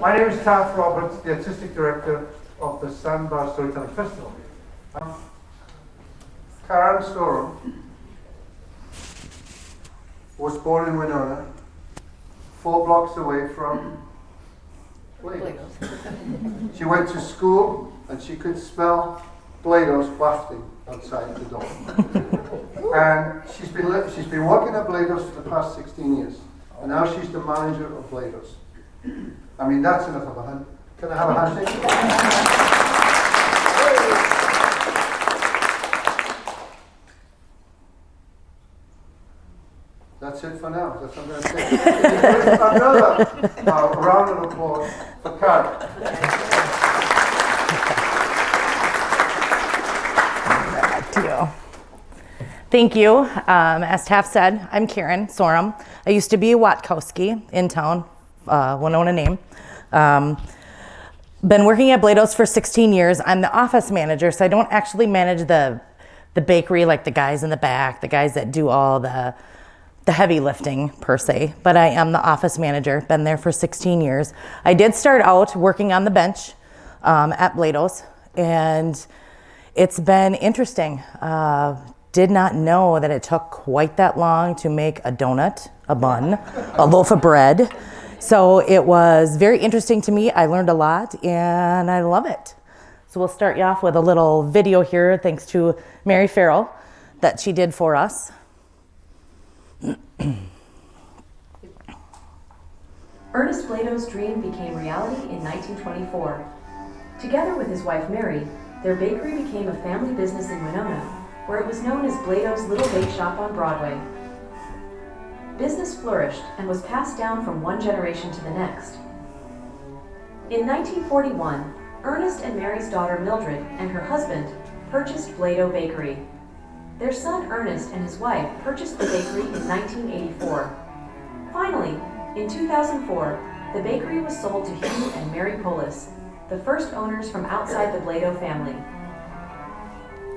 My name is Taff Roberts, the Artistic Director of the Sandbar Storytelling Festival. Karen Sorum was born in Winona, 4 blocks away from Bloedow. She went to school and she could smell Bloedow's wafting outside the door. And she's been working at Bloedow's for the past 16 years. And now she's the manager of Bloedow's. I mean, that's enough of a hand. Can I have a handshake? That's it for now. That's what I'm going to say. Another round of applause for Karen. Thank you. As Taff said, I'm Karen Sorum. I used to be a Watkowski in town, Winona name. Been working at Bloedow's for 16 years. I'm the office manager, so I don't actually manage the bakery like the guys in the back, the guys that do all the heavy lifting per se, but I am the office manager, been there for 16 years. I did start out working on the bench at Bloedow's, and it's been interesting. Did not know that it took quite that long to make a donut, a bun, a loaf of bread. So it was very interesting to me. I learned a lot and I love it. So we'll start you off with a little video here, thanks to Mary Farrell, that she did for us. Ernest Bloedow's dream became reality in 1924. Together with his wife Mary, their bakery became a family business in Winona, where it was known as Bloedow's Little Bake Shop on Broadway. Business flourished and was passed down from one generation to the next. In 1941, Ernest and Mary's daughter Mildred and her husband purchased Bloedow Bakery. Their son Ernest and his wife purchased the bakery in 1984. Finally, in 2004, the bakery was sold to Hugh and Mary Polis, the first owners from outside the Bloedow family.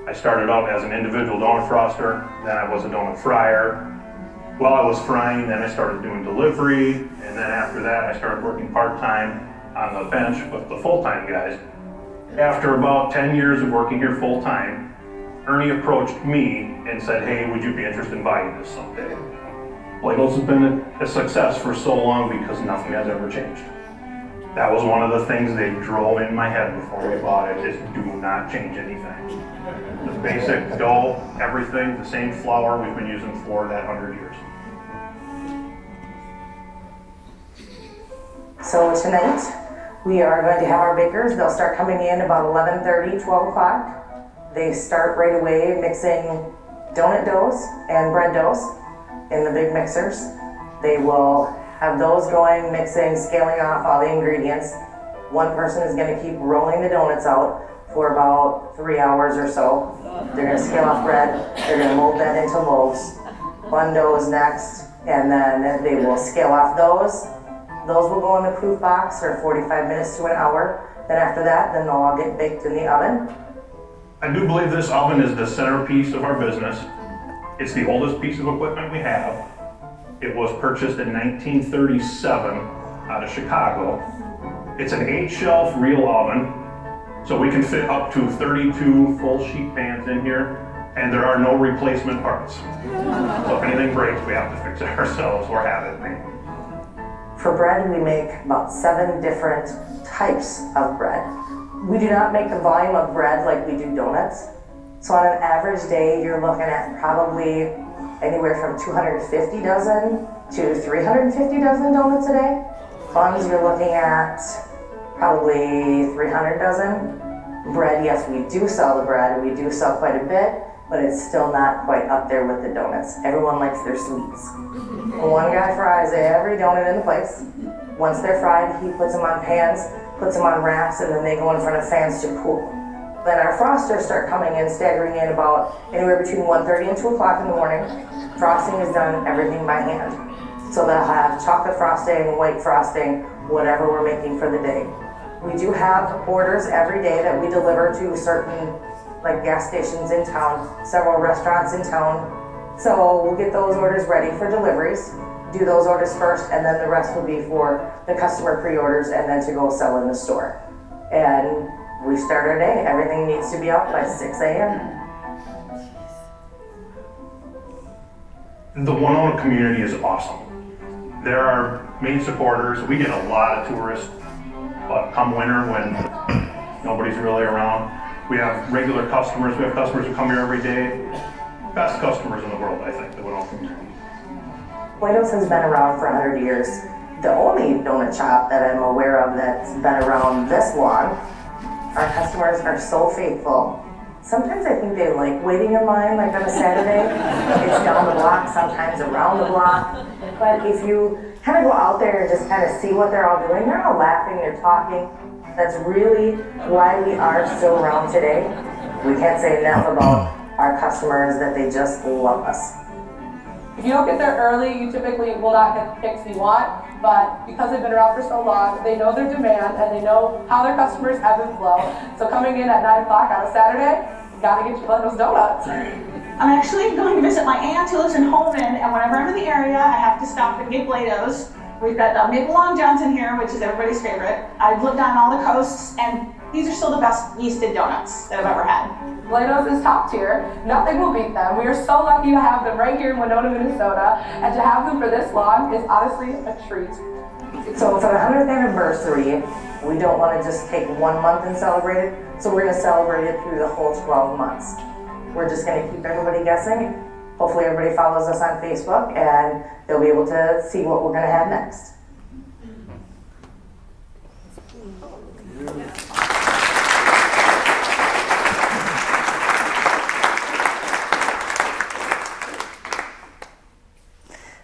I started out as an individual donut froster, then I was a donut fryer. While I was frying, then I started doing delivery, and then after that I started working part-time on the bench with the full-time guys. After about 10 years of working here full-time, Ernie approached me and said, hey, would you be interested in buying this someday? Bloedow's has been a success for so long because nothing has ever changed. That was one of the things they drove in my head before we bought it, is do not change anything. The basic dough, everything, the same flour we've been using for that 100 years. So tonight, we are going to have our bakers. They'll start coming in about 11:30, 12 o'clock. They start right away mixing donut doughs and bread doughs in the big mixers. They will have those going, mixing, scaling off all the ingredients. One person is going to keep rolling the donuts out for about 3 hours or so. They're going to scale off bread. They're going to mold that into loaves. Bun dough is next, and then they will scale off those. Those will go in the proof box for 45 minutes to an hour. Then after that, then they'll all get baked in the oven. I do believe this oven is the centerpiece of our business. It's the oldest piece of equipment we have. It was purchased in 1937 out of Chicago. It's an 8-shelf real oven, so we can fit up to 32 full sheet pans in here, and there are no replacement parts. So if anything breaks, we have to fix it ourselves or have it made. For bread, we make about 7 different types of bread. We do not make the volume of bread like we do donuts. So on an average day, you're looking at probably anywhere from 250 dozen to 350 dozen donuts a day. Buns, you're looking at probably 300 dozen. Bread, yes, we do sell the bread. We do sell quite a bit, but it's still not quite up there with the donuts. Everyone likes their sweets. One guy fries every donut in the place. Once they're fried, he puts them on pans, puts them on wraps, and then they go in front of fans to cool. Then our frosters start coming in, staggering in about anywhere between 1:30 and 2 o'clock in the morning. Frosting is done everything by hand. So they'll have chocolate frosting, white frosting, whatever we're making for the day. We do have orders every day that we deliver to certain like gas stations in town, several restaurants in town. So we'll get those orders ready for deliveries. do those orders first, and then the rest will be for the customer pre-orders and then to go sell in the store. And we start our day. Everything needs to be out by 6 a.m. The Winona community is awesome. They're our main supporters. We get a lot of tourists, but come winter when nobody's really around. We have regular customers. We have customers who come here every day. Best customers in the world, I think, the Winona community. Bloedow's has been around for 100 years. The only donut shop that I'm aware of that's been around this long. Our customers are so faithful. Sometimes I think they like waiting in line, like on a Saturday. It's down the block, sometimes around the block. But if you kind of go out there and just kind of see what they're all doing, they're all laughing, they're talking. That's really why we are still around today. We can't say enough about our customers that they just love us. If you don't get there early, you typically will not get the picks you want, but because they've been around for so long, they know their demand and they know how their customers ebb and flow. So coming in at 9 o'clock on a Saturday, you gotta get one of those donuts. I'm actually going to visit my aunt who lives in Holman, and whenever I'm in the area, I have to stop and get Bloedow's. We've got Maple Long Johnson here, which is everybody's favorite. I've lived on all the coasts, and these are still the best yeasted donuts that I've ever had. Bloedow's is top tier. Nothing will beat them. We are so lucky to have them right here in Winona, Minnesota, and to have them for this long is honestly a treat. So for the 100th anniversary, we don't want to just take 1 month and celebrate it, so we're going to celebrate it through the whole 12 months. We're just going to keep everybody guessing. Hopefully everybody follows us on Facebook and they'll be able to see what we're going to have next.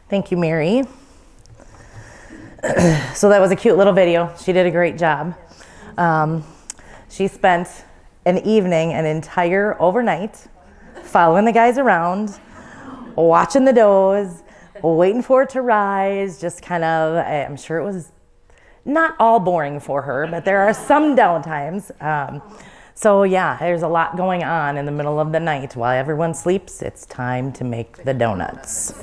Thank you, Mary. So that was a cute little video. She did a great job. She spent an evening, an entire overnight, following the guys around, watching the doughs, waiting for it to rise, just kind of, I'm sure it was not all boring for her, but there are some downtimes. So yeah, there's a lot going on in the middle of the night. While everyone sleeps, it's time to make the donuts.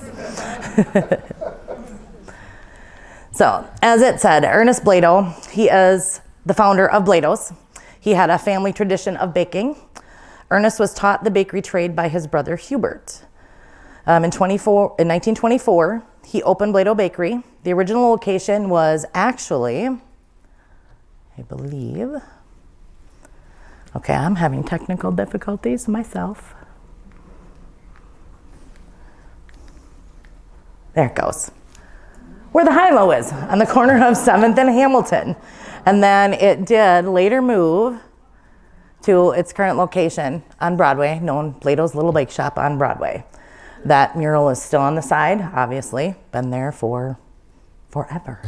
So, as it said, Ernest Bloedow, he is the founder of Bloedow's. He had a family tradition of baking. Ernest was taught the bakery trade by his brother Hubert. In 1924, he opened Bloedow Bakery. The original location was actually, I believe, okay, I'm having technical difficulties myself. There it goes. Where the high-low is, on the corner of 7th and Hamilton. And then it did later move to its current location on Broadway, known Bloedow's Little Bake Shop on Broadway. That mural is still on the side, obviously, been there for forever.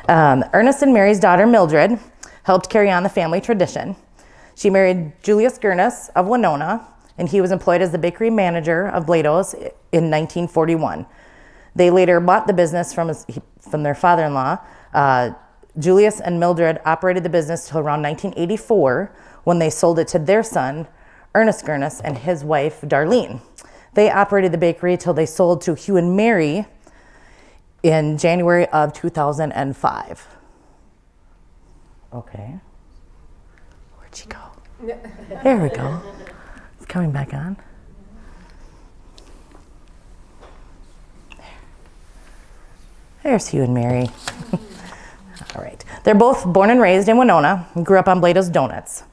Ernest and Mary's daughter, Mildred, helped carry on the family tradition. She married Julius Gurness of Winona, and he was employed as the bakery manager of Bloedow's in 1941. They later bought the business from their father-in-law. Julius and Mildred operated the business till around 1984 when they sold it to their son, Ernest Gurness, and his wife, Darlene. They operated the bakery till they sold to Hugh and Mary in January of 2005. Okay. Where'd she go? There we go. It's coming back on. There's Hugh and Mary. All right. They're both born and raised in Winona and grew up on Bloedow's Donuts.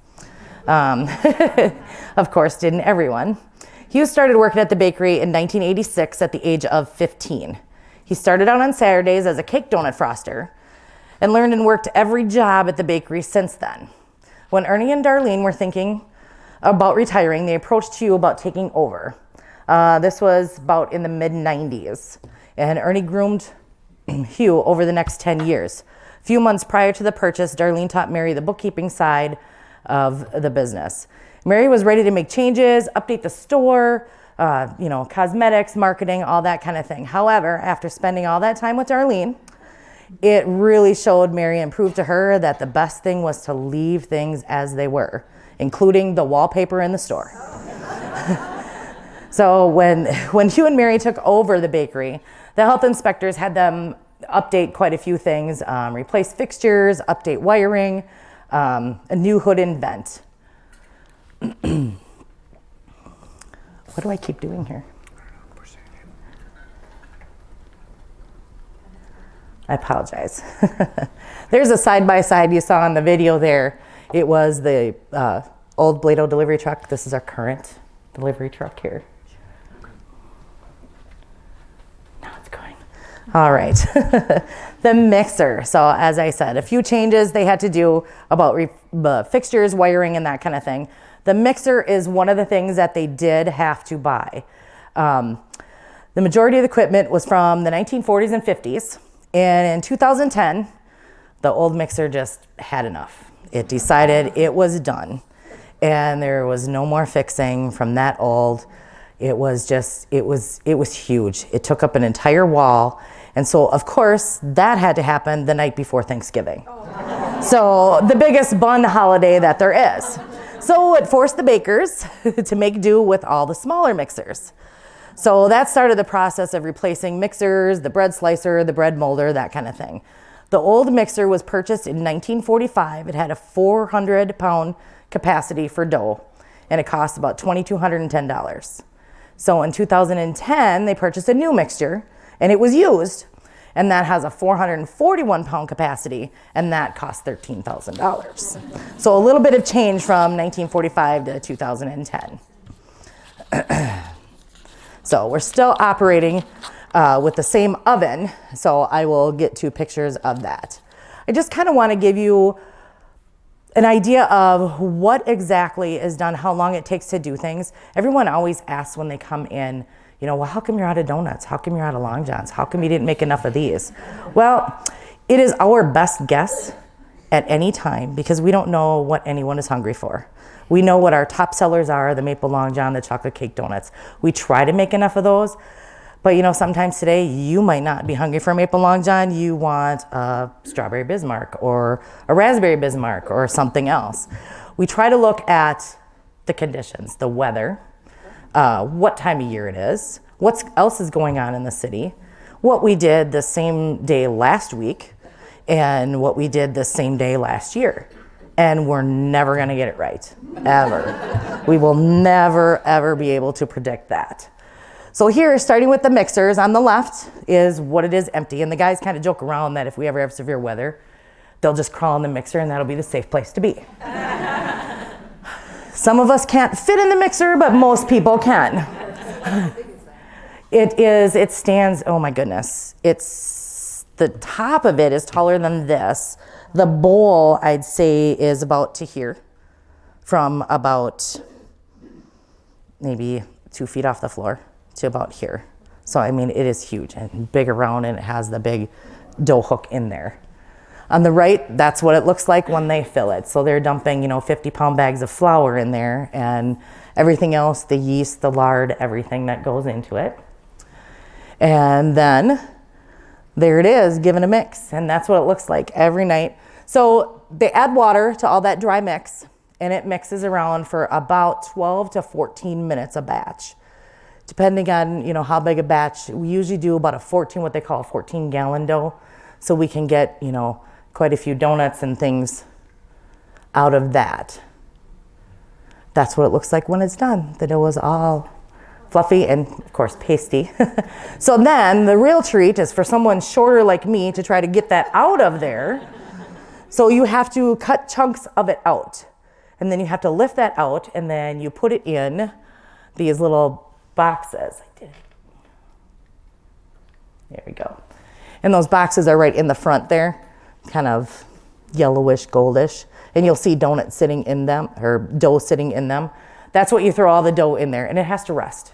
Of course, didn't everyone? Hugh started working at the bakery in 1986 at the age of 15. He started out on Saturdays as a cake donut froster and learned and worked every job at the bakery since then. When Ernie and Darlene were thinking about retiring, they approached Hugh about taking over. This was about in the mid-90s, and Ernie groomed Hugh over the next 10 years. A few months prior to the purchase, Darlene taught Mary the bookkeeping side of the business. Mary was ready to make changes, update the store, cosmetics, marketing, all that kind of thing. However, after spending all that time with Darlene, it really showed Mary and proved to her that the best thing was to leave things as they were, including the wallpaper in the store. So when Hugh and Mary took over the bakery, The health inspectors had them update quite a few things, replace fixtures, update wiring, a new hood and vent. What do I keep doing here? I apologize. There's a side-by-side you saw in the video there. It was the old Bloedow delivery truck. This is our current delivery truck here. Now it's going. All right. The mixer. So as I said, a few changes they had to do about fixtures, wiring, and that kind of thing. The mixer is one of the things that they did have to buy. The majority of the equipment was from the 1940s and 50s. And in 2010, the old mixer just had enough. It decided it was done. And there was no more fixing from that old. It was huge. It took up an entire wall. And so, of course, that had to happen the night before Thanksgiving. So the biggest bun holiday that there is. So it forced the bakers to make do with all the smaller mixers. So that started the process of replacing mixers, the bread slicer, the bread molder, that kind of thing. The old mixer was purchased in 1945. It had a 400-pound capacity for dough, and it cost about $2,210. So in 2010, they purchased a new mixture, and it was used, and that has a 441-pound capacity, and that cost $13,000. So a little bit of change from 1945 to 2010. So we're still operating with the same oven, so I will get to pictures of that. I just kind of want to give you an idea of what exactly is done, how long it takes to do things. Everyone always asks when they come in, you know, well, how come you're out of donuts? How come you're out of Long Johns? How come you didn't make enough of these? Well, it is our best guess at any time because we don't know what anyone is hungry for. We know what our top sellers are, the maple Long John, the chocolate cake donuts. We try to make enough of those, but you know, sometimes today you might not be hungry for a maple Long John. You want a strawberry Bismarck or a raspberry Bismarck or something else. We try to look at the conditions, the weather, what time of year it is, what else is going on in the city, what we did the same day last week, and what we did the same day last year. And we're never gonna get it right, ever. We will never, ever be able to predict that. So here, starting with the mixers, on the left is what it is empty. And the guys kind of joke around that if we ever have severe weather, they'll just crawl in the mixer and that'll be the safe place to be. Some of us can't fit in the mixer, but most people can. It stands, oh my goodness. The top of it is taller than this. The bowl, I'd say, is about to here, from about maybe 2 feet off the floor to about here. So, I mean, it is huge and big around, and it has the big dough hook in there. On the right, that's what it looks like when they fill it. So they're dumping, 50-pound bags of flour in there and everything else, the yeast, the lard, everything that goes into it. And then there it is, given a mix, and that's what it looks like every night. So they add water to all that dry mix, and it mixes around for about 12 to 14 minutes a batch. Depending on, how big a batch, we usually do about what they call a 14-gallon dough, so we can get, quite a few donuts and things out of that. That's what it looks like when it's done. The dough is all fluffy and, of course, pasty. So then the real treat is for someone shorter like me to try to get that out of there. So you have to cut chunks of it out. And then you have to lift that out, and then you put it in these little boxes. There we go. And those boxes are right in the front there, kind of yellowish, goldish. And you'll see donuts sitting in them, or dough sitting in them. That's what you throw all the dough in there, and it has to rest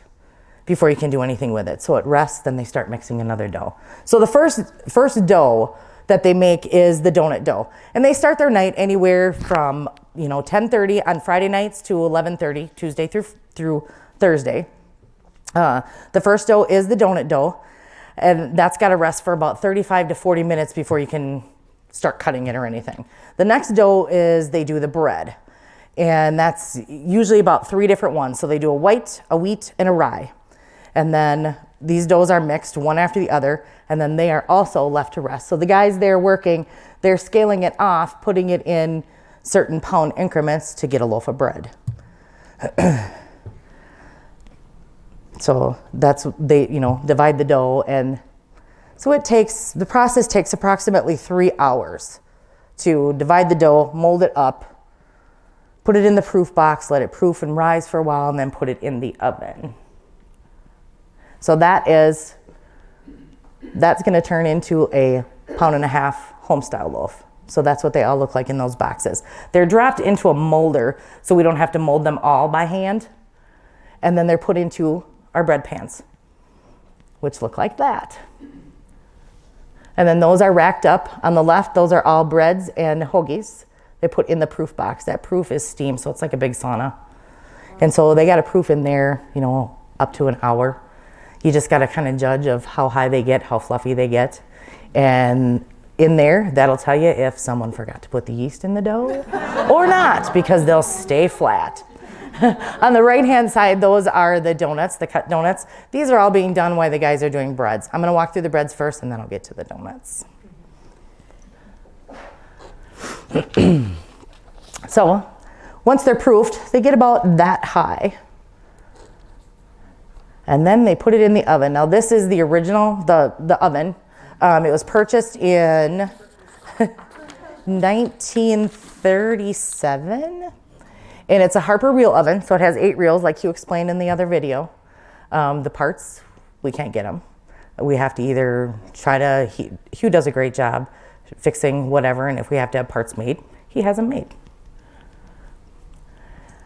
before you can do anything with it. So it rests, then they start mixing another dough. So the first dough that they make is the donut dough. And they start their night anywhere from 10:30 on Friday nights to 11:30, Tuesday through Thursday. The first dough is the donut dough, and that's got to rest for about 35 to 40 minutes before you can start cutting it or anything. The next dough is they do the bread, and that's usually about 3 different ones. So they do a white, a wheat, and a rye. And then these doughs are mixed one after the other, and then they are also left to rest. So the guys there working, they're scaling it off, putting it in certain pound increments to get a loaf of bread. So that's, they, divide the dough, and so the process takes approximately 3 hours to divide the dough, mold it up, put it in the proof box, let it proof and rise for a while, and then put it in the oven. So that's going to turn into a 1.5 pound home-style loaf. So that's what they all look like in those boxes. They're dropped into a molder, so we don't have to mold them all by hand. And then they're put into our bread pans, which look like that. And then those are racked up. On the left, those are all breads and hoagies. They put in the proof box. That proof is steam, so it's like a big sauna. And so they got a proof in there, up to an hour. You just got to kind of judge of how high they get, how fluffy they get. And in there, that'll tell you if someone forgot to put the yeast in the dough or not, because they'll stay flat. On the right-hand side, those are the donuts, the cut donuts. These are all being done while the guys are doing breads. I'm going to walk through the breads first, and then I'll get to the donuts. So once they're proofed, they get about that high. And then they put it in the oven. Now this is the original, the oven. It was purchased in 1937. And it's a Harper reel oven, so it has 8 reels, like Hugh explained in the other video. The parts, we can't get them. We have to either Hugh does a great job fixing whatever, and if we have to have parts made, he has them made.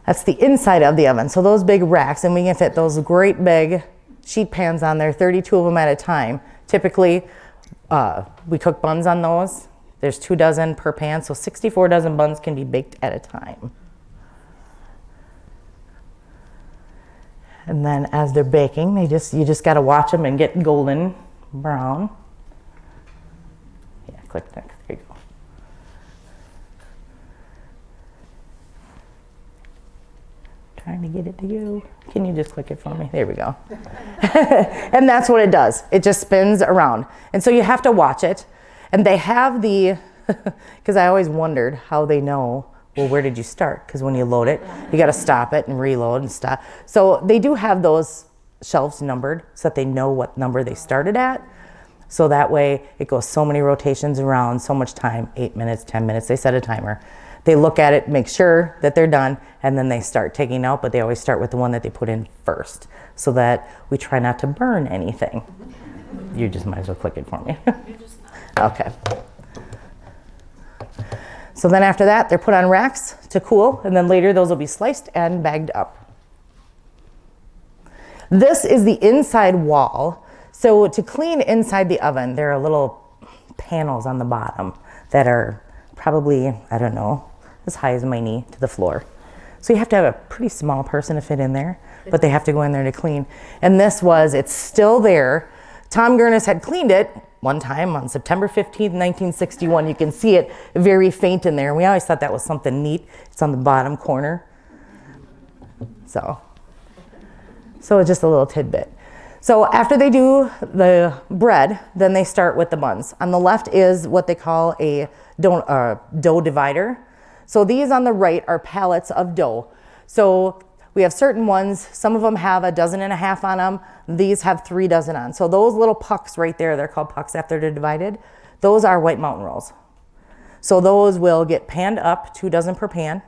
That's the inside of the oven. So those big racks, and we can fit those great big sheet pans on there, 32 of them at a time. Typically, we cook buns on those. There's 2 dozen per pan, so 64 dozen buns can be baked at a time. And then as they're baking, you just got to watch them and get golden brown. Yeah, click next. There you go. Trying to get it to go. Can you just click it for me? There we go. And that's what it does. It just spins around. And so you have to watch it. And they have because I always wondered how they know, well, where did you start? Because when you load it, you got to stop it and reload and stop. So they do have those shelves numbered so that they know what number they started at. So that way it goes so many rotations around, so much time, 8 minutes, 10 minutes. They set a timer. They look at it, make sure that they're done, and then they start taking out, but they always start with the one that they put in first so that we try not to burn anything. You just might as well click it for me. Okay. So then after that, they're put on racks to cool, and then later those will be sliced and bagged up. This is the inside wall. So to clean inside the oven, there are little panels on the bottom that are probably, I don't know, as high as my knee to the floor. So you have to have a pretty small person to fit in there, but they have to go in there to clean. And it's still there. Tom Gurnis had cleaned it one time on September 15th, 1961. You can see it very faint in there. We always thought that was something neat. It's on the bottom corner. So it's just a little tidbit. So after they do the bread, then they start with the buns. On the left is what they call a dough divider. So these on the right are pallets of dough. So we have certain ones, some of them have 1.5 dozen on them. These have 3 dozen on. So those little pucks right there, they're called pucks after they're divided. Those are White Mountain rolls. So those will get panned up, 2 dozen per pan,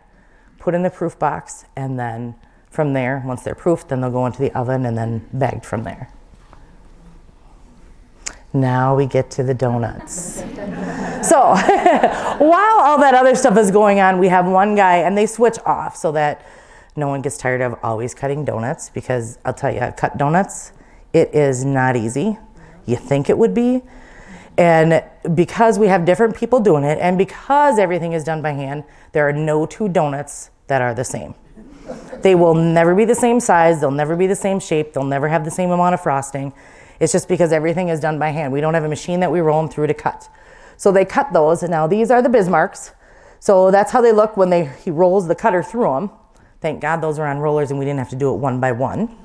put in the proof box, and then from there, once they're proofed, then they'll go into the oven and then bagged from there. Now we get to the donuts. So while all that other stuff is going on, we have one guy, and they switch off so that no one gets tired of always cutting donuts, because I'll tell you, cut donuts, it is not easy. You think it would be. And because we have different people doing it, and because everything is done by hand, there are no 2 donuts that are the same. They will never be the same size. They'll never be the same shape. They'll never have the same amount of frosting. It's just because everything is done by hand. We don't have a machine that we roll them through to cut. So they cut those, and now these are the Bismarcks. So that's how they look when he rolls the cutter through them. Thank God those are on rollers and we didn't have to do it one by one.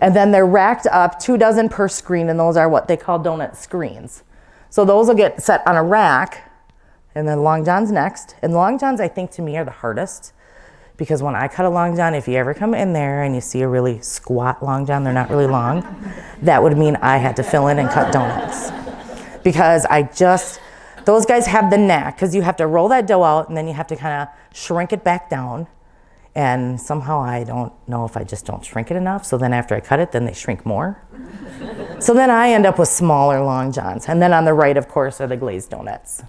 And then they're racked up, 2 dozen per screen, and those are what they call donut screens. So those will get set on a rack, and then Long John's next. And Long John's, I think, to me, are the hardest, because when I cut a Long John, if you ever come in there and you see a really squat Long John, they're not really long, that would mean I had to fill in and cut donuts. Because those guys have the knack, because you have to roll that dough out and then you have to kind of shrink it back down. And somehow I don't know if I just don't shrink it enough. So then after I cut it, then they shrink more. So then I end up with smaller Long Johns. And then on the right, of course, are the glazed donuts.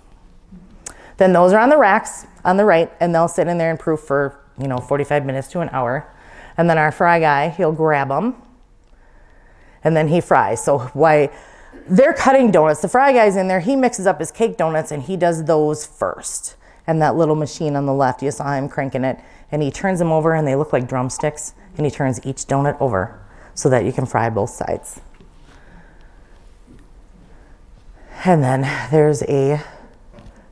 Then those are on the racks on the right, and they'll sit in there and proof for 45 minutes to an hour. And then our fry guy, he'll grab them, and then he fries. So while they're cutting donuts, the fry guy's in there, he mixes up his cake donuts, and he does those first. And that little machine on the left, you saw him cranking it, and he turns them over, and they look like drumsticks, and he turns each donut over so that you can fry both sides. And then there's a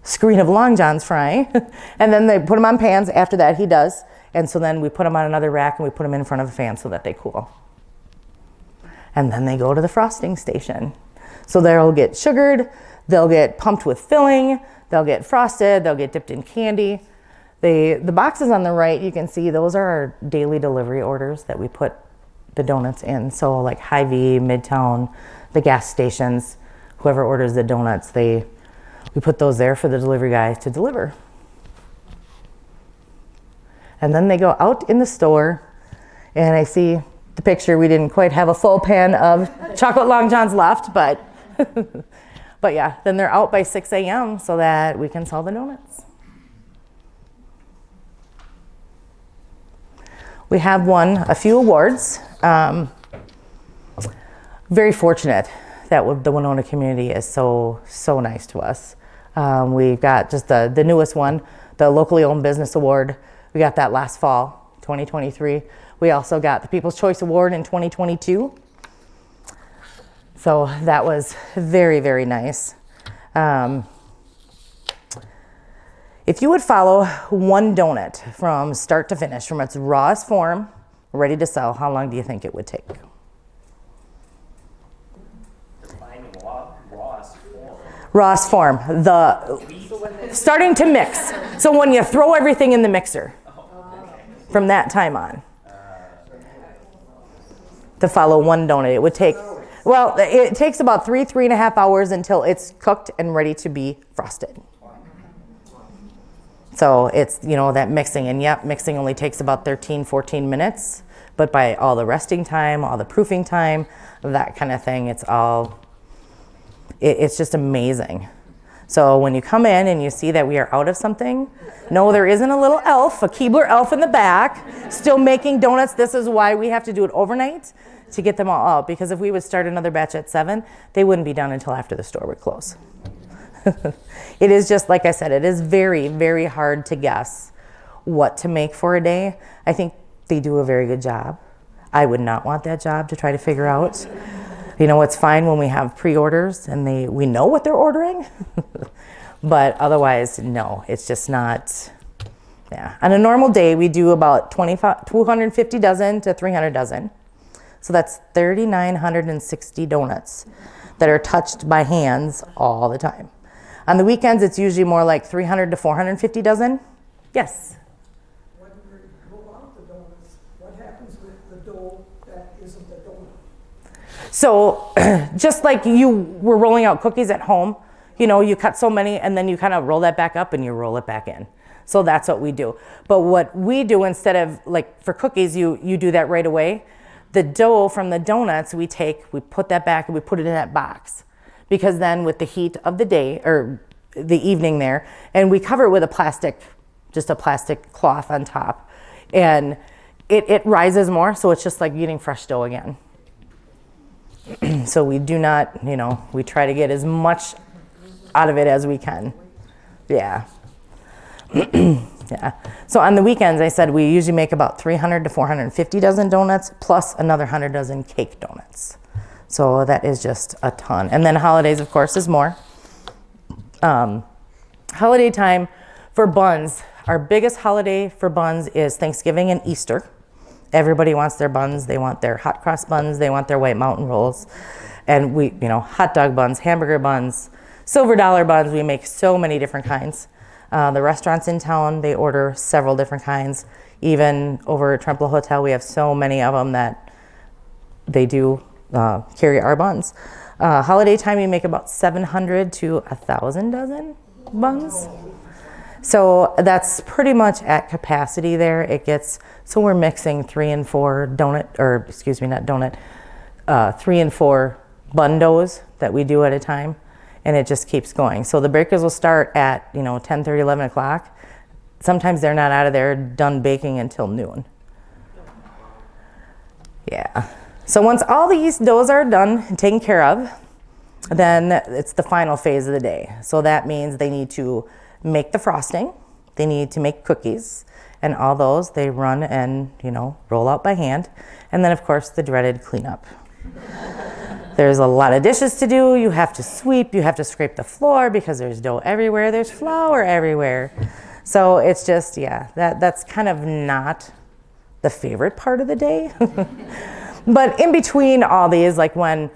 screen of Long John's frying, and then they put them on pans. After that, he does. And so then we put them on another rack, and we put them in front of a fan so that they cool. And then they go to the frosting station. So they'll get sugared, they'll get pumped with filling, they'll get frosted, they'll get dipped in candy. The boxes on the right, you can see those are our daily delivery orders that we put the donuts in. So like Hy-Vee, Midtown, the gas stations, whoever orders the donuts, we put those there for the delivery guy to deliver. And then they go out in the store, and I see the picture. We didn't quite have a full pan of chocolate Long Johns left, but but yeah, then they're out by 6 a.m. so that we can sell the donuts. We have won a few awards. Very fortunate that the Winona community is so nice to us. We've got just the newest one, the Locally Owned Business Award. We got that last fall, 2023. We also got the People's Choice Award in 2022. So that was very, very nice. If you would follow one donut from start to finish, from its rawest form, ready to sell, how long do you think it would take? Rawest form, starting to mix. So when you throw everything in the mixer, from that time on, to follow one donut, it would take, it takes about 3.5 hours until it's cooked and ready to be frosted. So it's, that mixing, and mixing only takes about 13-14 minutes, but by all the resting time, all the proofing time, that kind of thing, it's just amazing. So when you come in and you see that we are out of something, no, there isn't a little elf, a Keebler elf in the back, still making donuts. This is why we have to do it overnight to get them all out, because if we would start another batch at 7, they wouldn't be done until after the store would close. It is just, like I said, it is very, very hard to guess what to make for a day. I think they do a very good job. I would not want that job to try to figure out. It's fine when we have pre-orders and we know what they're ordering, but otherwise, no, it's just not, On a normal day, we do about 250 dozen to 300 dozen. So that's 3,960 donuts that are touched by hands all the time. On the weekends, it's usually more like 300 to 450 dozen. Yes? When you roll out the donuts, what happens with the dough that isn't the donut? So just like you were rolling out cookies at home, you cut so many and then you kind of roll that back up and you roll it back in. So that's what we do. But what we do, instead of like for cookies, you do that right away. The dough from the donuts we put that back and we put it in that box. Because then with the heat of the day or the evening there, and we cover it with a plastic cloth on top, and it rises more, so it's just like getting fresh dough again. So we do not, we try to get as much out of it as we can. Yeah. Yeah. So on the weekends, I said we usually make about 300 to 450 dozen donuts plus another 100 dozen cake donuts. So that is just a ton. And then holidays, of course, is more. Holiday time for buns. Our biggest holiday for buns is Thanksgiving and Easter. Everybody wants their buns. They want their hot cross buns. They want their white mountain rolls. And we, hot dog buns, hamburger buns, silver dollar buns. We make so many different kinds. The restaurants in town, they order several different kinds. Even over at Trempealeau Hotel, we have so many of them that they do carry our buns. Holiday time, we make about 700 to 1,000 dozen buns. So that's pretty much at capacity there. So we're mixing 3 and 4 3 and 4 bun doughs that we do at a time, and it just keeps going. So the bakers will start at 10:30, 11 o'clock. Sometimes they're not out of there done baking until noon. Yeah. So once all these doughs are done and taken care of, then it's the final phase of the day. So that means they need to make the frosting, they need to make cookies, and all those they run and roll out by hand. And then of course the dreaded cleanup. There's a lot of dishes to do. You have to sweep, you have to scrape the floor because there's dough everywhere, there's flour everywhere. So it's just, that's kind of not the favorite part of the day. But in between all these, like when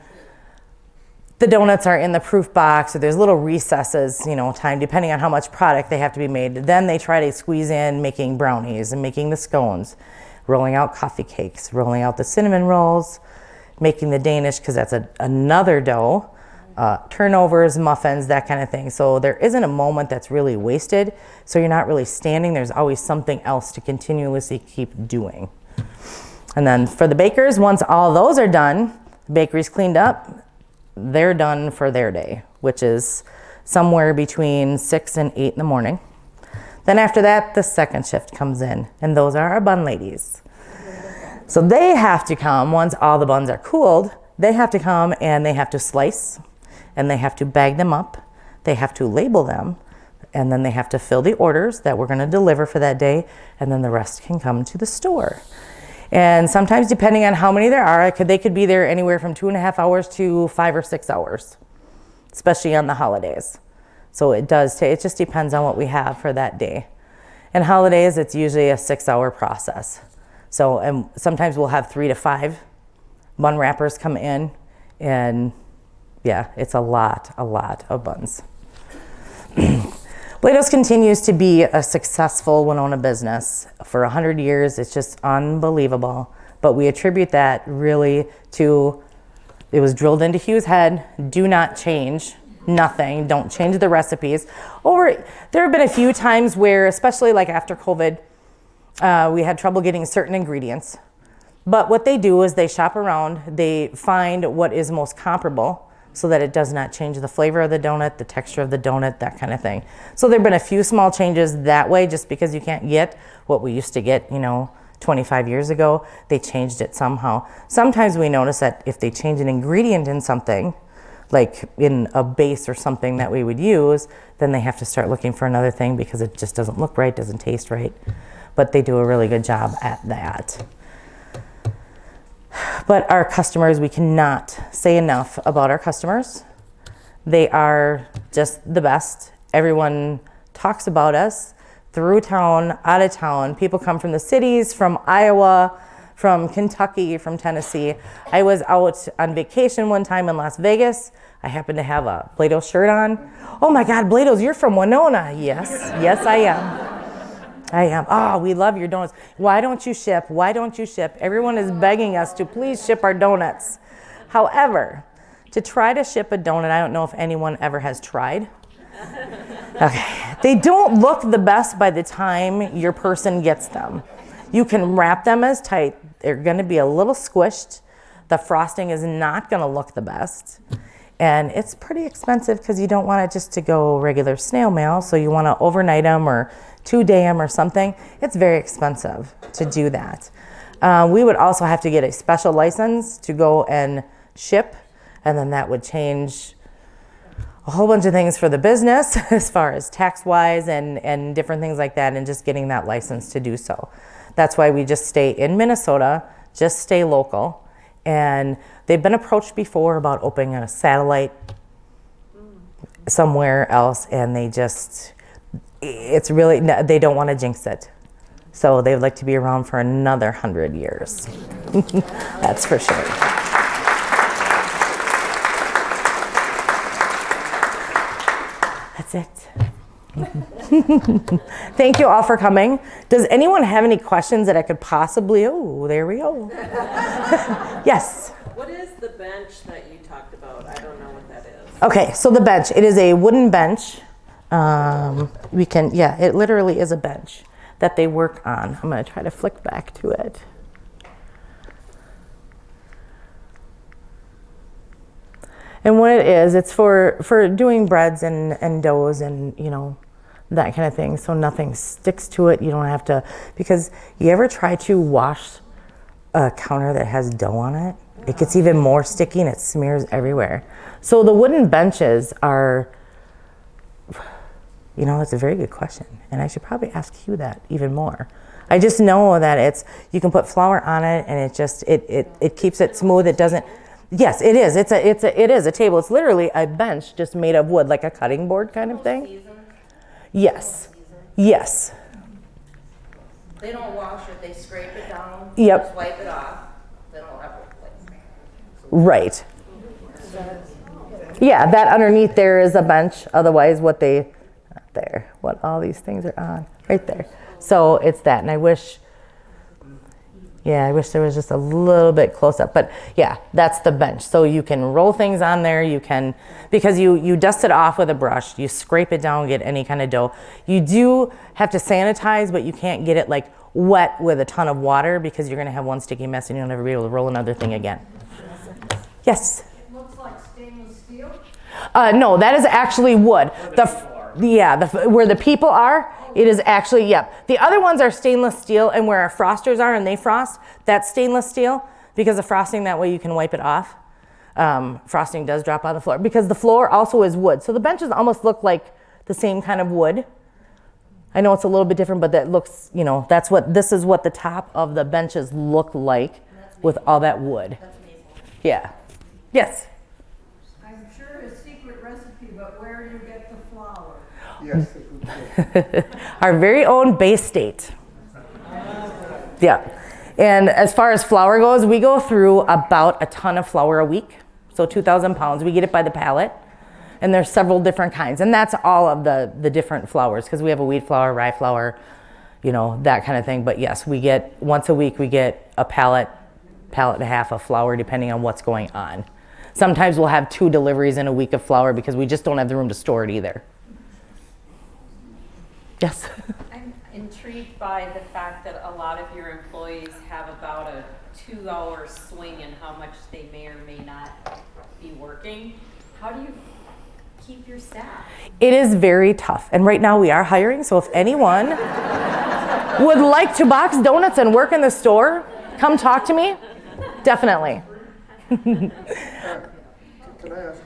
the donuts are in the proof box, or there's little recesses, time, depending on how much product they have to be made. Then they try to squeeze in making brownies and making the scones, rolling out coffee cakes, rolling out the cinnamon rolls, making the Danish, because that's another dough, turnovers, muffins, that kind of thing. So there isn't a moment that's really wasted. So you're not really standing. There's always something else to continuously keep doing. And then for the bakers, once all those are done, the bakery's cleaned up, they're done for their day, which is somewhere between 6 and 8 in the morning. Then after that, the second shift comes in, and those are our bun ladies. So they have to come, once all the buns are cooled, they have to come and they have to slice, and they have to bag them up, they have to label them, and then they have to fill the orders that we're gonna deliver for that day, and then the rest can come to the store. And sometimes, depending on how many there are, they could be there anywhere from 2.5 hours to 5 or 6 hours, especially on the holidays. So it just depends on what we have for that day. And holidays, it's usually a 6-hour process. So, and sometimes we'll have 3 to 5 bun wrappers come in, and it's a lot of buns. Bloedow's continues to be a successful Winona business. For 100 years, it's just unbelievable. But we attribute that really to, it was drilled into Hugh's head, do not change nothing, don't change the recipes. There have been a few times where, especially like after COVID, we had trouble getting certain ingredients. But what they do is they shop around, they find what is most comparable, so that it does not change the flavor of the donut, the texture of the donut, that kind of thing. So there have been a few small changes that way, just because you can't get what we used to get, 25 years ago. They changed it somehow. Sometimes we notice that if they change an ingredient in something, like in a base or something that we would use, then they have to start looking for another thing because it just doesn't look right, doesn't taste right. But they do a really good job at that. But our customers, we cannot say enough about our customers. They are just the best. Everyone talks about us through town, out of town. People come from the cities, from Iowa, from Kentucky, from Tennessee. I was out on vacation one time in Las Vegas. I happened to have a Bloedow shirt on. Oh my God, Bloedow's, you're from Winona. Yes, I am. Oh, we love your donuts. Why don't you ship? Everyone is begging us to please ship our donuts. However, to try to ship a donut, I don't know if anyone ever has tried. Okay. They don't look the best by the time your person gets them. You can wrap them as tight. They're going to be a little squished. The frosting is not going to look the best. And it's pretty expensive because you don't want it just to go regular snail mail. So you want to overnight them or 2-day them or something. It's very expensive to do that. We would also have to get a special license to go and ship. And then that would change a whole bunch of things for the business as far as tax-wise and different things like that, and just getting that license to do so. That's why we just stay in Minnesota, just stay local. And they've been approached before about opening a satellite somewhere else, and they don't want to jinx it. So they would like to be around for another 100 years. That's for sure. That's it. Thank you all for coming. Does anyone have any questions that I could possibly, oh, there we go. Yes. What is the bench that you talked about? I don't know what that is. Okay, so the bench, it is a wooden bench. It literally is a bench that they work on. I'm gonna try to flick back to it. And what it is, it's for doing breads and doughs and, you know, that kind of thing. So nothing sticks to it. You don't have to, because you ever try to wash a counter that has dough on it? It gets even more sticky and it smears everywhere. So the wooden benches are, you know, that's a very good question. And I should probably ask you that even more. I just know that you can put flour on it and it keeps it smooth. It doesn't, yes, it is. It is a table. It's literally a bench just made of wood, like a cutting board kind of thing. Yes. Yes. They don't wash it, they scrape it down, Yep. just wipe it off, they don't ever replace it. Right. Yeah, that underneath there is a bench. Otherwise, what all these things are on, right there. So it's that, and I wish there was just a little bit close up. But yeah, that's the bench. So you can roll things on there. You can, because you dust it off with a brush, you scrape it down, get any kind of dough. You do have to sanitize, but you can't get it like wet with a ton of water because you're gonna have one sticky mess and you'll never be able to roll another thing again. Yes? It looks like stainless steel. No, that is actually wood. Where the people are, it is actually, yep. The other ones are stainless steel, and where our frosters are and they frost, that's stainless steel because the frosting, that way you can wipe it off. Frosting does drop on the floor because the floor also is wood. So the benches almost look like the same kind of wood. I know it's a little bit different, but that looks, you know, this is what the top of the benches look like with all that wood. Yeah. Yes? I'm sure a secret recipe, but where do you get the flour? Yes. Our very own Bay State. Yeah. And as far as flour goes, we go through about a ton of flour a week. So 2,000 pounds. We get it by the pallet. And there's several different kinds. And that's all of the different flours, because we have a wheat flour, rye flour, you know, that kind of thing. But yes, we get, once a week, we get a pallet and a half of flour, depending on what's going on. Sometimes we'll have 2 deliveries in a week of flour because we just don't have the room to store it either. Yes? I'm intrigued by the fact that a lot of your employees have about a 2-hour swing in how much they may or may not be working. How do you keep your staff? It is very tough. And right now we are hiring. So if anyone would like to box donuts and work in the store, come talk to me. Definitely. Can I ask,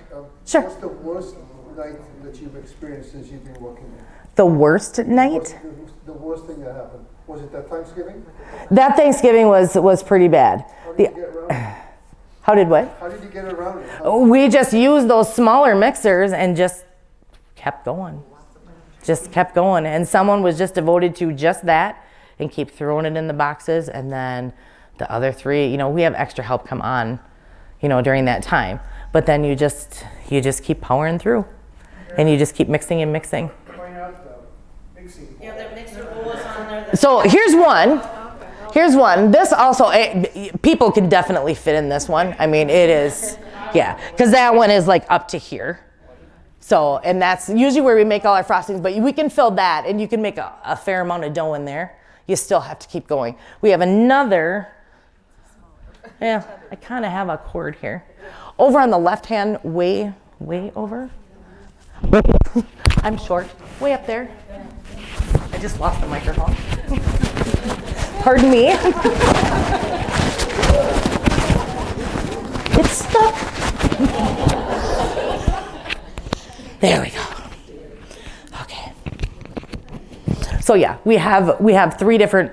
Sure. what's the worst night that you've experienced since you've been working there? The worst night? What's the worst thing that happened? Was it that Thanksgiving? That Thanksgiving was pretty bad. How did you get around it? How did what? How did you get around it? We just used those smaller mixers and just kept going. Just kept going. And someone was just devoted to just that and keep throwing it in the boxes. And then the other 3, you know, we have extra help come on, you know, during that time. But then you just keep powering through. And you just keep mixing and mixing. Yeah, that mixer bowl is on there. So here's one. Here's one. This also, people can definitely fit in this one. I mean, it is, yeah, because that one is like up to here. So, and that's usually where we make all our frostings, but we can fill that and you can make a fair amount of dough in there. You still have to keep going. We have another, I kind of have a cord here. Over on the left hand, way over. I'm short, way up there. I just lost the microphone. Pardon me. It's stuck. There we go. Okay. So yeah, we have 3 different,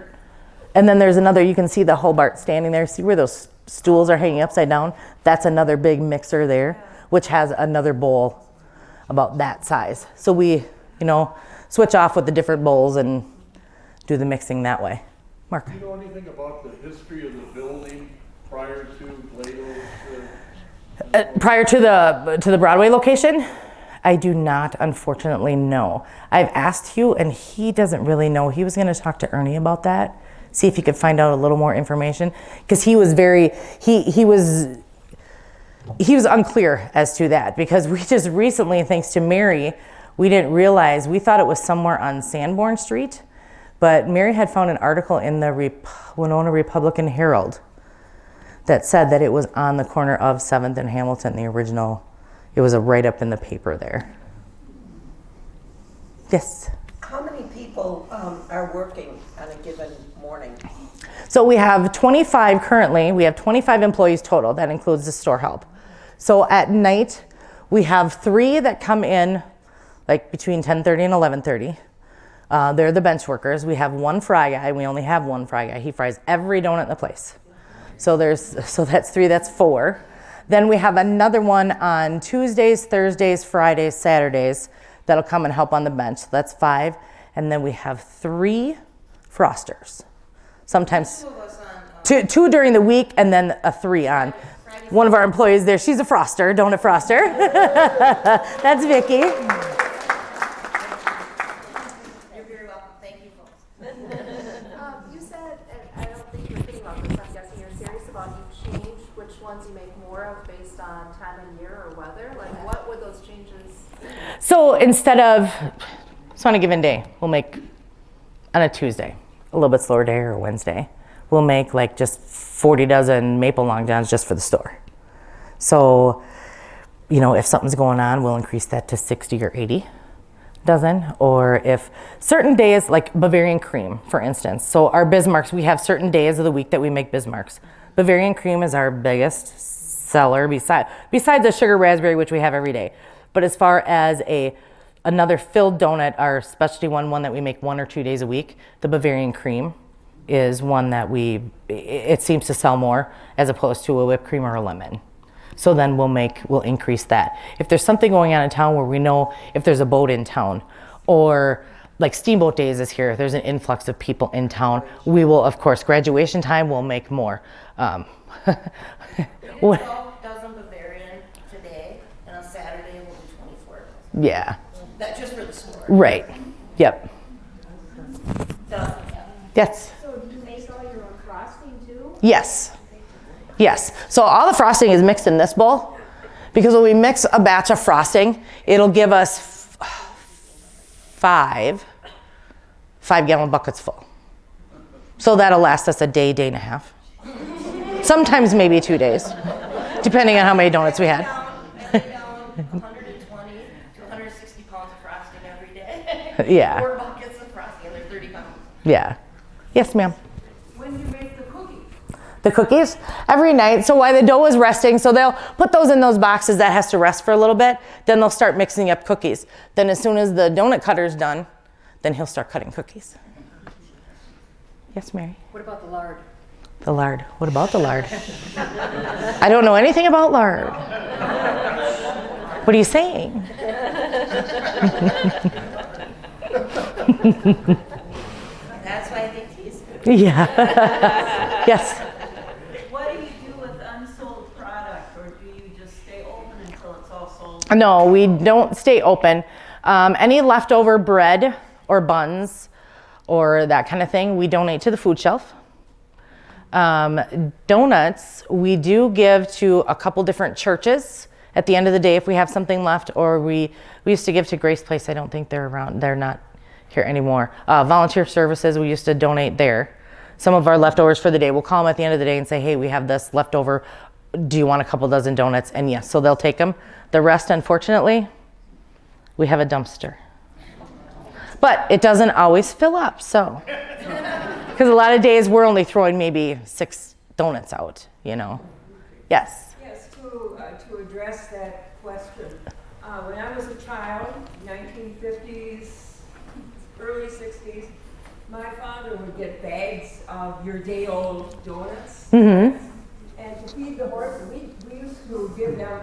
and then there's another, you can see the Hobart standing there. See where those stools are hanging upside down? That's another big mixer there, which has another bowl about that size. So we, you know, switch off with the different bowls and do the mixing that way. Mark? Do you know anything about the history of the building prior to Bloedow's? Prior to the Broadway location? I do not, unfortunately, know. I've asked Hugh, and he doesn't really know. He was going to talk to Ernie about that, see if he could find out a little more information, because he was he was unclear as to that, because we just recently, thanks to Mary, we didn't realize, we thought it was somewhere on Sanborn Street, but Mary had found an article in the Winona Republican Herald that said that it was on the corner of 7th and Hamilton, the original. It was a write-up in the paper there. Yes? How many people are working on a given morning? So we have 25 currently. We have 25 employees total. That includes the store help. So at night, we have 3 that come in like between 10:30 and 11:30. They're the bench workers. We have 1 fry guy. We only have 1 fry guy. He fries every donut in the place. So that's 3, that's 4. Then we have another one on Tuesdays, Thursdays, Fridays, Saturdays that'll come and help on the bench. So that's 5. And then we have 3 frosters. Sometimes 2 during the week and then a 3 on. One of our employees there, she's a froster, donut froster. That's Vicky. You're very welcome. Thank you, folks. You said, and I don't think you're thinking about this, I'm guessing you're serious about you change which ones you make more of based on time of year or weather. Like, what would those changes? So instead of, just on a given day, we'll make on a Tuesday, a little bit slower day, or a Wednesday, we'll make like just 40 dozen maple long johns just for the store. So, you know, if something's going on, we'll increase that to 60 or 80 dozen. Or if certain days, like Bavarian cream, for instance. So our Bismarcks, we have certain days of the week that we make Bismarcks. Bavarian cream is our biggest seller besides the sugar raspberry, which we have every day. But as far as another filled donut, our specialty one that we make 1 or 2 days a week, the Bavarian cream is one that it seems to sell more as opposed to a whipped cream or a lemon. So then we'll increase that. If there's something going on in town where we know if there's a boat in town, or like Steamboat Days is here, if there's an influx of people in town, we will, of course, graduation time, we'll make more. 12 dozen Bavarian today, and on Saturday we'll do 24. Yeah. That's just for the store. Right. Yep. Dozen, yeah. Yes. So do you make all your own frosting too? Yes. Yes. So all the frosting is mixed in this bowl, because when we mix a batch of frosting, it'll give us 5 5-gallon buckets full. So that'll last us a day, day and a half. Sometimes maybe 2 days, depending on how many donuts we had. I lay down 120 to 160 pounds of frosting every day. Yeah. 4 buckets of frosting, and they're 30 pounds. Yeah. Yes, ma'am. When do you make the cookies? The cookies every night. So while the dough is resting, so they'll put those in those boxes that has to rest for a little bit. Then they'll start mixing up cookies. Then as soon as the donut cutter's done, then he'll start cutting cookies. Yes, Mary? What about the lard? The lard. What about the lard? I don't know anything about lard. What are you saying? That's why I think he's Yeah. Yes. What do you do with unsold product, or do you just stay open until it's all sold? No, we don't stay open. Any leftover bread or buns or that kind of thing, we donate to the food shelf. Donuts, we do give to a couple different churches at the end of the day if we have something left, or we used to give to Grace Place. I don't think they're around. They're not here anymore. Volunteer services, we used to donate there. Some of our leftovers for the day, we'll call them at the end of the day and say, hey, we have this leftover. Do you want a couple dozen donuts? And yes, so they'll take them. The rest, unfortunately, we have a dumpster. But it doesn't always fill up, so. Because a lot of days we're only throwing maybe 6 donuts out, you know. Yes? Yes, to address that question. When I was a child, 1950s, early 60s, my father would get bags of your day-old donuts. Mm-hmm. And to feed the horses, we used to give them,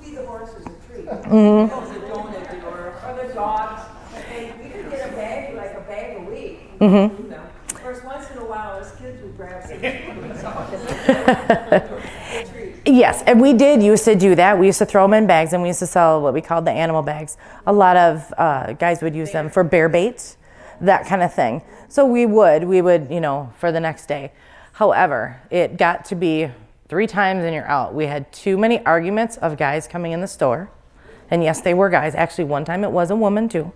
feed the horses a treat. Mm-hmm. That was a donut or the dogs. And we could get a bag, like a bag a week. Mm-hmm. Of course, once in a while, as kids, we grab some treats. Yes, and we did used to do that. We used to throw them in bags, and we used to sell what we called the animal bags. A lot of guys would use them for bear bait, that kind of thing. So we would, for the next day. However, it got to be 3 times and you're out. We had too many arguments of guys coming in the store. And yes, they were guys. Actually, one time it was a woman too.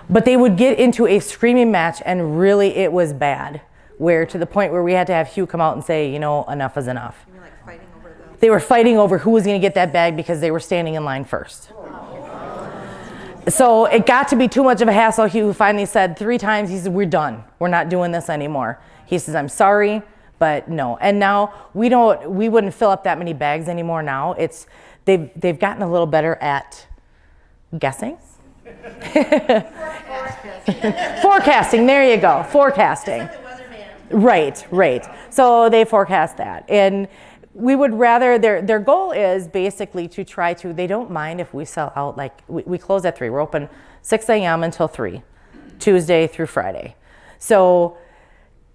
But they would get into a screaming match, and really it was bad. Where to the point where we had to have Hugh come out and say, enough is enough. You were like fighting over the... They were fighting over who was going to get that bag because they were standing in line first. So it got to be too much of a hassle. Hugh finally said 3 times, he said, we're done. We're not doing this anymore. He says, I'm sorry, but no. And now we wouldn't fill up that many bags anymore now. They've gotten a little better at guessing. Forecasting, there you go, forecasting. Right. So they forecast that. And we would rather, their goal is basically to try to, they don't mind if we sell out, like we close at 3. We're open 6 a.m. until 3, Tuesday through Friday. So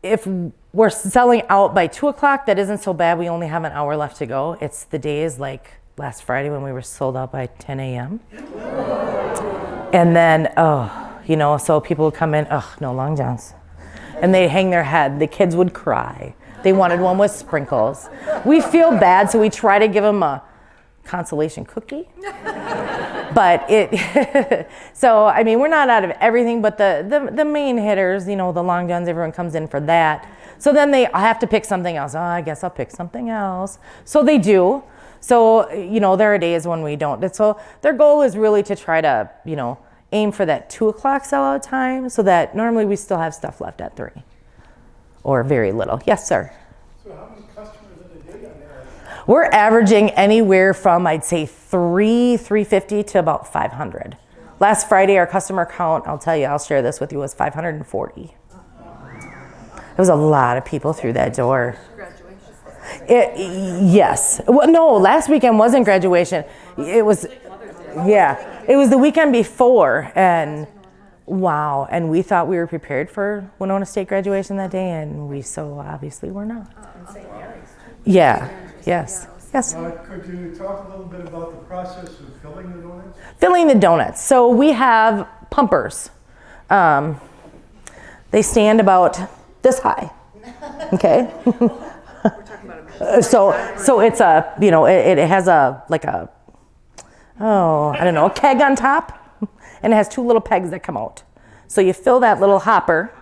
if we're selling out by 2 o'clock, that isn't so bad. We only have an hour left to go. It's the days like last Friday when we were sold out by 10 a.m. And then, so people would come in, no Long Johns. And they'd hang their head. The kids would cry. They wanted one with sprinkles. We feel bad, so we try to give them a consolation cookie. But we're not out of everything, but the main hitters, the Long Johns, everyone comes in for that. So then they have to pick something else. Oh, I guess I'll pick something else. So they do. So, there are days when we don't. So their goal is really to try to, aim for that 2 o'clock sellout time so that normally we still have stuff left at 3 or very little. Yes, sir. So how many customers in a day on there? We're averaging anywhere from, I'd say, 350 to about 500. Last Friday, our customer count, I'll share this with you, was 540. There was a lot of people through that door. Yes. Well, no, last weekend wasn't graduation. It was, it was the weekend before, and wow. And we thought we were prepared for Winona State graduation that day, and we so obviously were not. Yeah. Yes. Could you talk a little bit about the process of filling the donuts? Filling the donuts. So we have pumpers. They stand about this high. Okay. So it's a, it has a keg on top, and it has 2 little pegs that come out. So you fill that little hopper,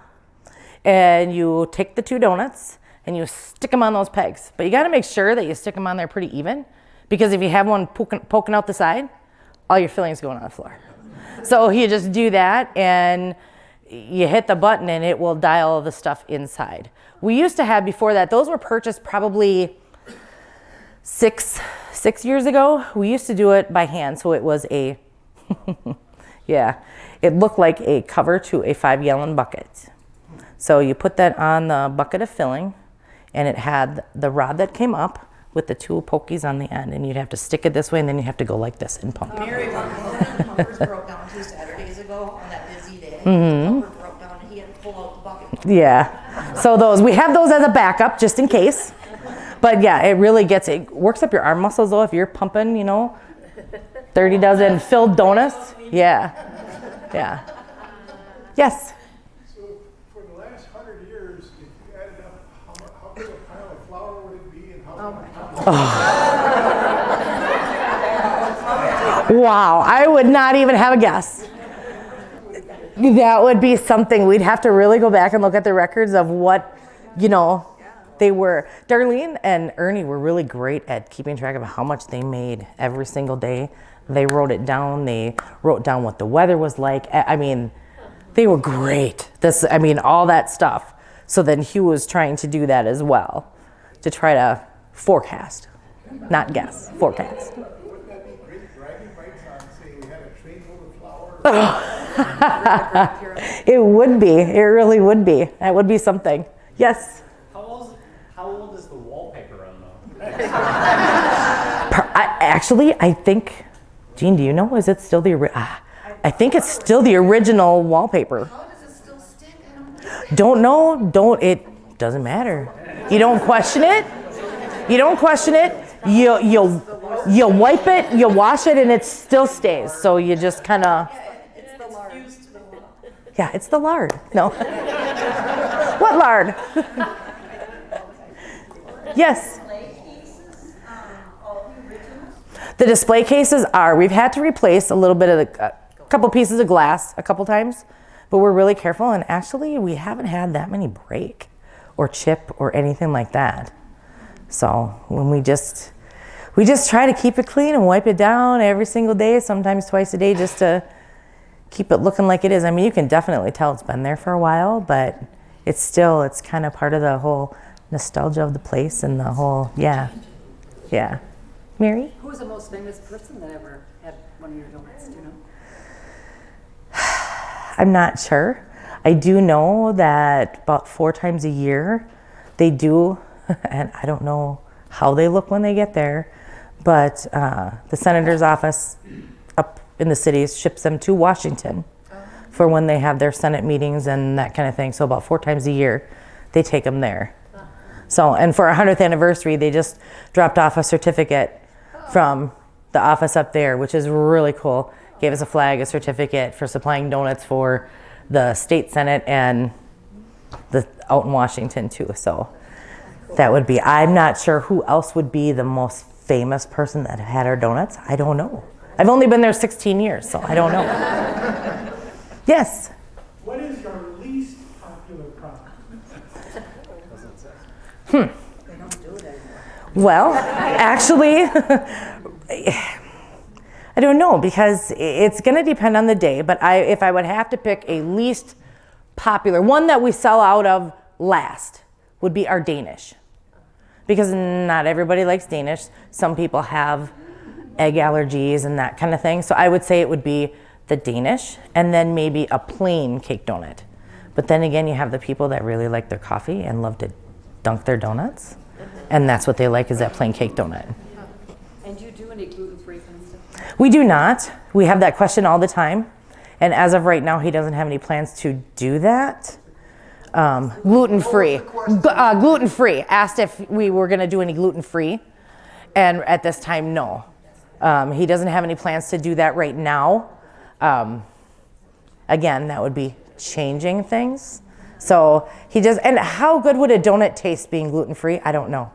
and you take the 2 donuts, and you stick them on those pegs. But you got to make sure that you stick them on there pretty even, because if you have one poking out the side, all your filling's going on the floor. So you just do that, and you hit the button, and it will dial the stuff inside. We used to have, before that, those were purchased probably 6 years ago. We used to do it by hand, so it was it looked like a cover to a 5-gallon bucket. So you put that on the bucket of filling, and it had the rod that came up with the 2 pokies on the end, and you'd have to stick it this way, and then you have to go like this and pump. Mary, one of the pumpers broke down 2 Saturdays ago on that busy day. The pumper broke down, and he had to pull out the bucket. Yeah. So we have those as a backup just in case. But yeah, it works up your arm muscles though if you're pumping, 30 dozen filled donuts. Yeah. Yes. So for the last 100 years, if you added up, how big a pile of flour would it be, and how Wow, I would not even have a guess. That would be something. We'd have to really go back and look at the records of what, they were. Darlene and Ernie were really great at keeping track of how much they made every single day. They wrote it down. They wrote down what the weather was like. They were great. All that stuff. So then Hugh was trying to do that as well, to try to forecast, not guess, forecast. Wouldn't that be great bragging rights on, say, we had a trainload of flour? It would be. It really would be. That would be something. Yes? How old is the wallpaper on them? I think, Jean, do you know? Is it still I think it's still the original wallpaper. How does it still stick? Don't know, it doesn't matter. You don't question it. You don't question it. You wipe it, you wash it, and it still stays. So you just kind of. Yeah, it's the lard. No. What lard? Yes. The display cases are. We've had to replace a little bit of a couple pieces of glass a couple times, but we're really careful. And actually, we haven't had that many break or chip or anything like that. So when we just try to keep it clean and wipe it down every single day, sometimes twice a day, just to keep it looking like it is. I mean, you can definitely tell it's been there for a while, but it's kind of part of the whole nostalgia of the place and the whole, yeah. Mary? Who was the most famous person that ever had one of your donuts, do you know? I'm not sure. I do know that about 4 times a year they do, and I don't know how they look when they get there, but the senator's office up in the cities ships them to Washington for when they have their Senate meetings and that kind of thing. So about 4 times a year they take them there. So, and for our 100th anniversary, they just dropped off a certificate from the office up there, which is really cool. Gave us a flag, a certificate for supplying donuts for the state Senate and out in Washington too. So that would be, I'm not sure who else would be the most famous person that had our donuts. I don't know. I've only been there 16 years, so I don't know. Yes? What is your least popular product? Well, actually, I don't know, because it's going to depend on the day, but if I would have to pick a least popular, one that we sell out of last, would be our Danish. Because not everybody likes Danish. Some people have egg allergies and that kind of thing. So I would say it would be the Danish, and then maybe a plain cake donut. But then again, you have the people that really like their coffee and love to dunk their donuts. And that's what they like, is that plain cake donut. And do you do any gluten-free kind of stuff? We do not. We have that question all the time. And as of right now, he doesn't have any plans to do that. Gluten-free. Gluten-free. Asked if we were going to do any gluten-free. And at this time, no. He doesn't have any plans to do that right now. Again, that would be changing things. So he does. And how good would a donut taste being gluten-free? I don't know.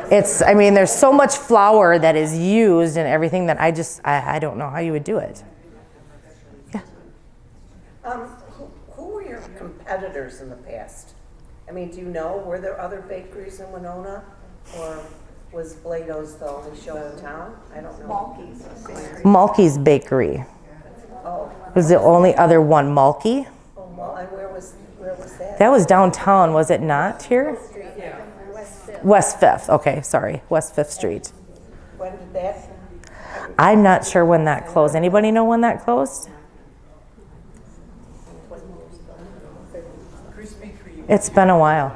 I mean, there's so much flour that is used and everything that I don't know how you would do it. Yeah. Who were your competitors in the past? I mean, do you know, were there other bakeries in Winona? Or was Bloedow's the only show in town? I don't know. Malky's Bakery. Oh. Was the only other one, Malky? Oh, well, and where was that? That was downtown, was it not here? Yeah. West 5th. Okay, sorry. West 5th Street. When did that? I'm not sure when that closed. Anybody know when that closed? Krispy Kreme. It's been a while.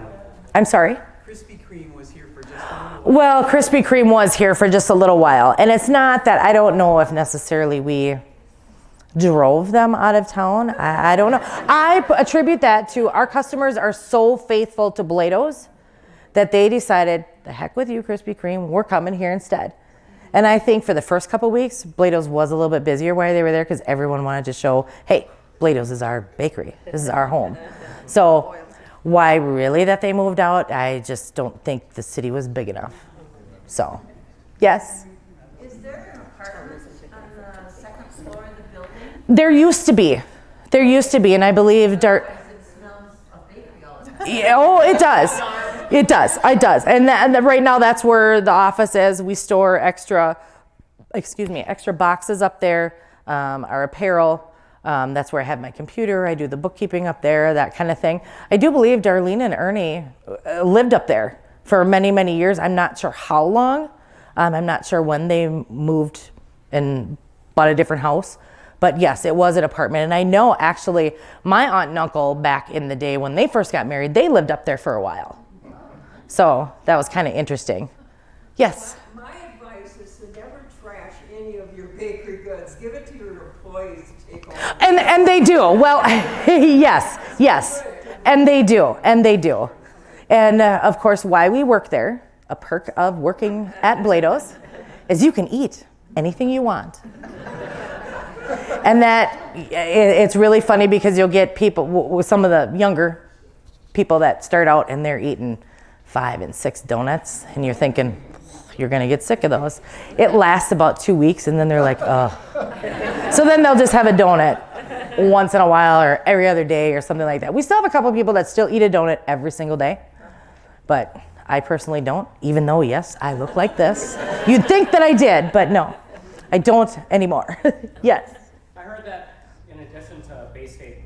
I'm sorry? Krispy Kreme was here for just a while. Well, Krispy Kreme was here for just a little while. And it's not that, I don't know if necessarily we drove them out of town. I don't know. I attribute that to our customers are so faithful to Bloedow's that they decided, the heck with you, Krispy Kreme, we're coming here instead. And I think for the first couple weeks, Bloedow's was a little bit busier while they were there because everyone wanted to show, hey, Bloedow's is our bakery. This is our home. So why really that they moved out, I just don't think the city was big enough. So, yes? Is there an apartment on the second floor of the building? There used to be. There used to be, and I believe It smells of bakery all the time. Yeah, oh, it does. It does. It does. And right now, that's where the office is. We store extra boxes up there, our apparel. That's where I have my computer. I do the bookkeeping up there, that kind of thing. I do believe Darlene and Ernie lived up there for many, many years. I'm not sure how long. I'm not sure when they moved and bought a different house. But yes, it was an apartment. And I know actually my aunt and uncle back in the day when they first got married, they lived up there for a while. So that was kind of interesting. Yes? My advice is to never trash any of your bakery goods. Give it to your employees to take home. And they do. Well, yes. And they do. And of course, why we work there, a perk of working at Bloedow's, is you can eat anything you want. And that, it's really funny because you'll get people, some of the younger people that start out and they're eating 5 and 6 donuts, and you're thinking, you're gonna get sick of those. It lasts about 2 weeks, and then they're like, oh. So then they'll just have a donut once in a while or every other day or something like that. We still have a couple of people that still eat a donut every single day, but I personally don't, even though, yes, I look like this. You'd think that I did, but no, I don't anymore. Yes. I heard that in addition to base cake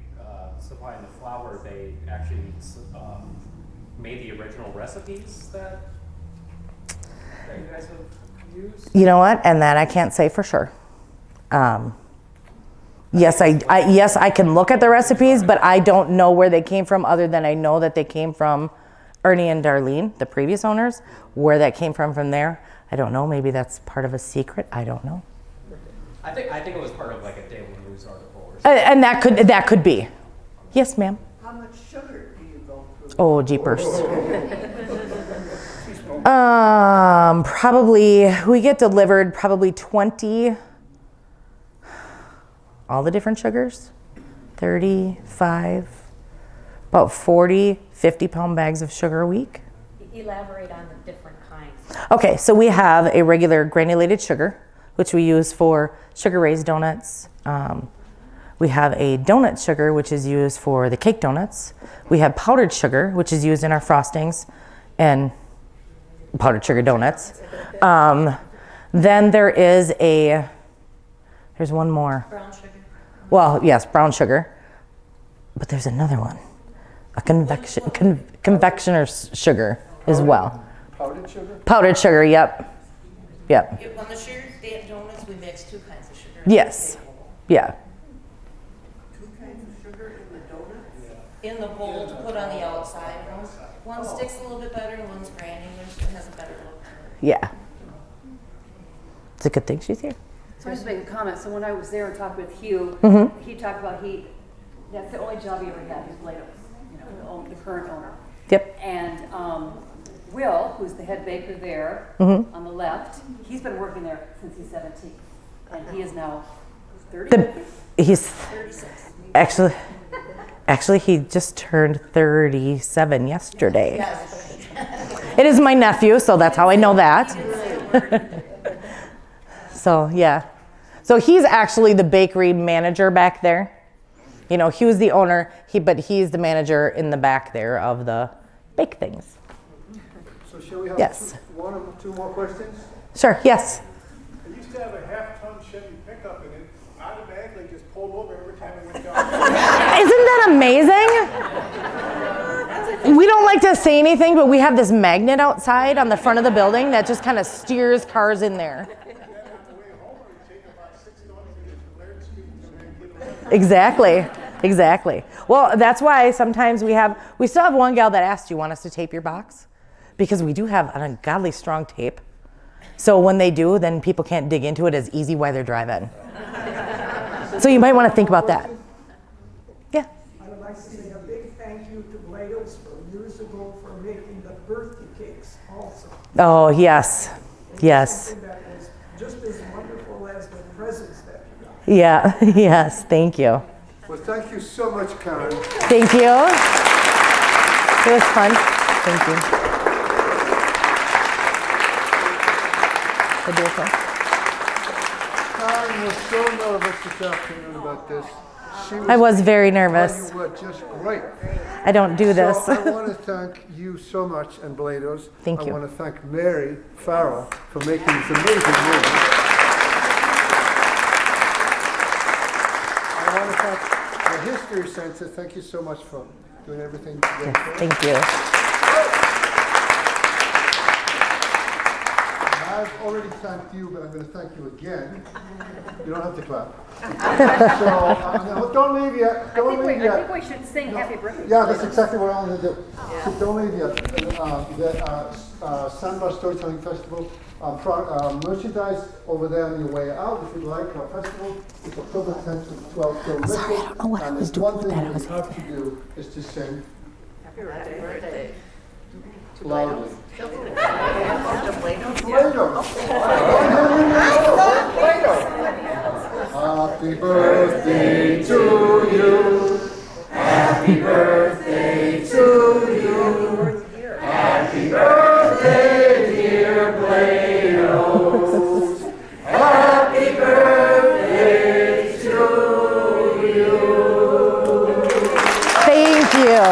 supplying the flour, they actually made the original recipes that you guys have used? You know what? And that I can't say for sure. Yes, I can look at the recipes, but I don't know where they came from other than I know that they came from Ernie and Darlene, the previous owners. Where that came from there, I don't know. Maybe that's part of a secret. I don't know. I think it was part of like a Daily News article or something. And that could be. Yes, ma'am. How much sugar do you go through? Oh, jeepers. Probably, we get delivered probably 20, all the different sugars, 35, about 40, 50-pound bags of sugar a week. Elaborate on the different kinds. Okay, so we have a regular granulated sugar, which we use for sugar-raised donuts. We have a donut sugar, which is used for the cake donuts. We have powdered sugar, which is used in our frostings and powdered sugar donuts. Then there's one more. Brown sugar. Well, yes, brown sugar. But there's another one, a confectioner's sugar as well. Powdered sugar? Powdered sugar, yep. On the sugar donuts, we mix 2 kinds of sugar. Yes, yeah. 2 kinds of sugar in the donuts? In the bowl to put on the outside. One sticks a little bit better, and one's granular, so it has a better look. Yeah. It's a good thing she's here. So I just make a comment. So when I was there and talked with Hugh, he talked about that's the only job he ever had, was Bloedow's, the current owner. Yep. And Will, who's the head baker there on the left, he's been working there since he's 17. And he is now 30? He's 36. Actually, he just turned 37 yesterday. Yes. It is my nephew, so that's how I know that. So, yeah. So he's actually the bakery manager back there. You know, he was the owner, but he's the manager in the back there of the bake things. So shall we have one or 2 more questions? Sure, yes. I used to have a half-ton Chevy pickup and it automatically just pulled over every time I went down. Isn't that amazing? We don't like to say anything, but we have this magnet outside on the front of the building that just kind of steers cars in there. Exactly. Well, that's why sometimes we still have one gal that asked, do you want us to tape your box? Because we do have an ungodly strong tape. So when they do, then people can't dig into it as easy while they're driving. So you might want to think about that. Yeah. I would like to say a big thank you to Bloedow's for years ago for making the birthday cakes also. Oh, yes. Something that was just as wonderful as the presents that you got. Yeah, yes, thank you. Well, thank you so much, Karen. Thank you. It was fun. Thank you. Karen was so nervous this afternoon about this. I was very nervous. You were just great. I don't do this. So I want to thank you so much and Bloedow's. Thank you. I want to thank Mary Farrell for making this amazing movie. I want to thank the History Center. Thank you so much for doing everything. Thank you. I've already thanked you, but I'm going to thank you again. You don't have to clap. So, don't leave yet. Don't leave yet. I think we should sing happy birthday. Yeah, that's exactly what I wanted to do. So don't leave yet. The Sandbar Storytelling Festival merchandise over there on your way out, if you'd like. Our festival is October 10th to 12th. Don't miss it. I don't know what I was doing with that. I was One thing you have to do is to sing Happy birthday. loudly. Bloedow. Happy birthday to you. Happy birthday to you. Happy birthday, dear Bloedow. Happy birthday to you. Thank you.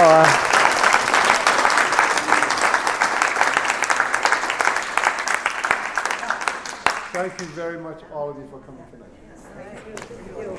Thank you very much, all of you, for coming tonight. Thank you.